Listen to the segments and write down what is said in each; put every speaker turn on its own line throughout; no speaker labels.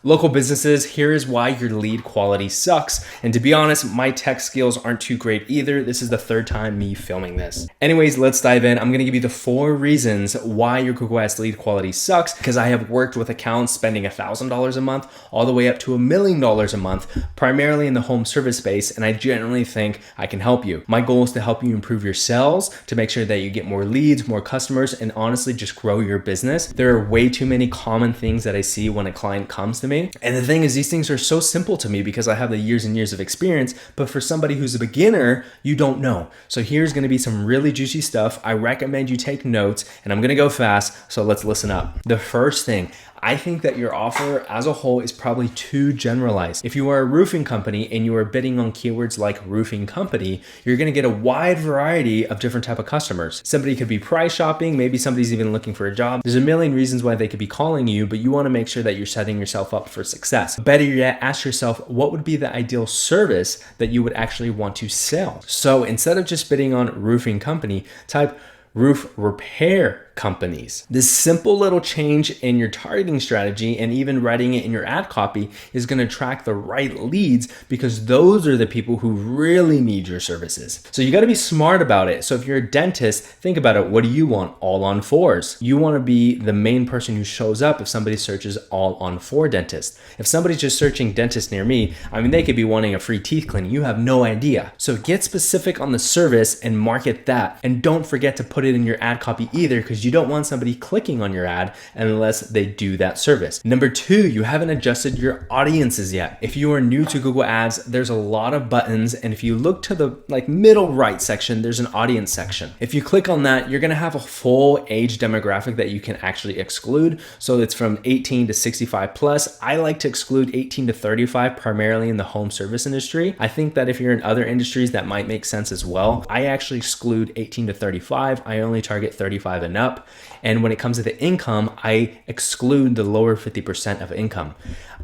Local businesses, here is why your lead quality sucks. And to be honest, my tech skills aren't too great either. This is the third time me filming this. Anyways, let's dive in. I'm gonna give you the 4 reasons why your Google Ads lead quality sucks, because I have worked with accounts spending $1,000 a month all the way up to $1 million a month, primarily in the home service space, and I genuinely think I can help you. My goal is to help you improve your sales, to make sure that you get more leads, more customers, and honestly just grow your business. There are way too many common things that I see when a client comes to me. And the thing is, these things are so simple to me because I have the years and years of experience, but for somebody who's a beginner, you don't know. So here's gonna be some really juicy stuff. I recommend you take notes, and I'm gonna go fast, so let's listen up. The first thing, I think that your offer as a whole is probably too generalized. If you are a roofing company and you are bidding on keywords like roofing company, you're gonna get a wide variety of different type of customers. Somebody could be price shopping, maybe somebody's even looking for a job. There's a million reasons why they could be calling you, but you wanna make sure that you're setting yourself up for success. Better yet, ask yourself, what would be the ideal service that you would actually want to sell? So instead of just bidding on roofing company, type roof repair companies. This simple little change in your targeting strategy and even writing it in your ad copy is going to attract the right leads, because those are the people who really need your services. So you got to be smart about it. So if you're a dentist, think about it. What do you want? All on fours. You want to be the main person who shows up if somebody searches all on four dentist. If somebody's just searching dentist near me, I mean, they could be wanting a free teeth cleaning. You have no idea. So get specific on the service and market that. And don't forget to put it in your ad copy either, because you don't want somebody clicking on your ad unless they do that service. Number 2, you haven't adjusted your audiences yet. If you are new to Google Ads, there's a lot of buttons, and if you look to the middle right section, there's an audience section. If you click on that, you're gonna have a full age demographic that you can actually exclude. So it's from 18 to 65 plus. I like to exclude 18 to 35, primarily in the home service industry. I think that if you're in other industries, that might make sense as well. I actually exclude 18 to 35. I only target 35 and up. And when it comes to the income, I exclude the lower 50% of income.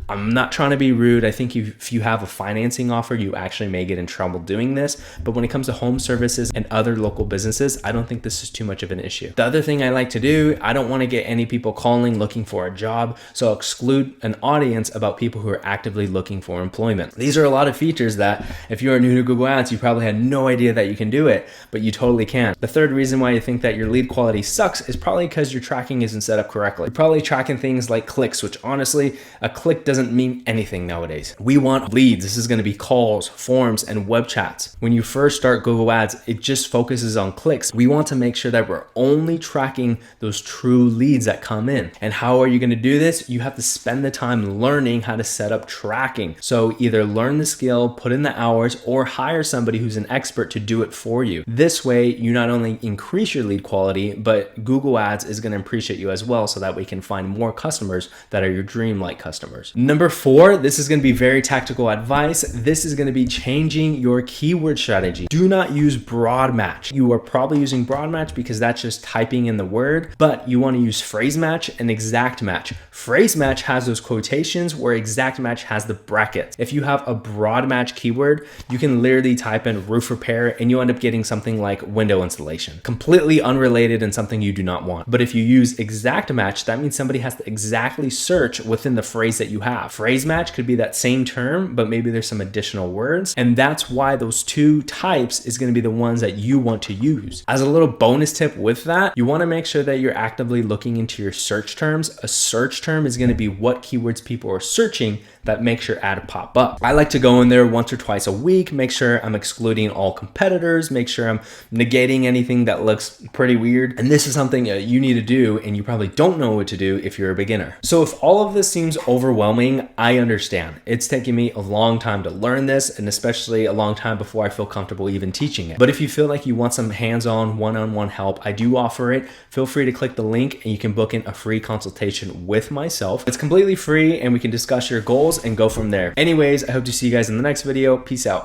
I'm not trying to be rude. I think if you have a financing offer, you actually may get in trouble doing this. But when it comes to home services and other local businesses, I don't think this is too much of an issue. The other thing I like to do, I don't want to get any people calling looking for a job. So I'll exclude an audience about people who are actively looking for employment. These are a lot of features that if you are new to Google Ads, you probably had no idea that you can do it, but you totally can. The third reason why you think that your lead quality sucks is probably because your tracking isn't set up correctly. You're probably tracking things like clicks, which honestly, a click doesn't mean anything nowadays. We want leads. This is going to be calls, forms, and web chats. When you first start Google Ads, it just focuses on clicks. We want to make sure that we're only tracking those true leads that come in. And how are you going to do this? You have to spend the time learning how to set up tracking. So either learn the skill, put in the hours, or hire somebody who's an expert to do it for you. This way, you not only increase your lead quality, but Google Ads is going to appreciate you as well, so that we can find more customers that are your dream-like customers. Number 4, this is going to be very tactical advice. This is going to be changing your keyword strategy. Do not use broad match. You are probably using broad match because that's just typing in the word, but you want to use phrase match and exact match. Phrase match has those quotations where exact match has the brackets. If you have a broad match keyword, you can literally type in roof repair and you end up getting something like window installation. Completely unrelated and something you do not want. But if you use exact match, that means somebody has to exactly search within the phrase that you have. Phrase match could be that same term, but maybe there's some additional words. And that's why those 2 types is going to be the ones that you want to use. As a little bonus tip with that, you want to make sure that you're actively looking into your search terms. A search term is going to be what keywords people are searching that makes your ad pop up. I like to go in there once or twice a week, make sure I'm excluding all competitors, make sure I'm negating anything that looks pretty weird. And this is something you need to do, and you probably don't know what to do if you're a beginner. So if all of this seems overwhelming, I understand. It's taken me a long time to learn this, and especially a long time before I feel comfortable even teaching it. But if you feel like you want some hands-on, one-on-one help, I do offer it. Feel free to click the link and you can book in a free consultation with myself. It's completely free and we can discuss your goals and go from there. Anyways, I hope to see you guys in the next video. Peace out.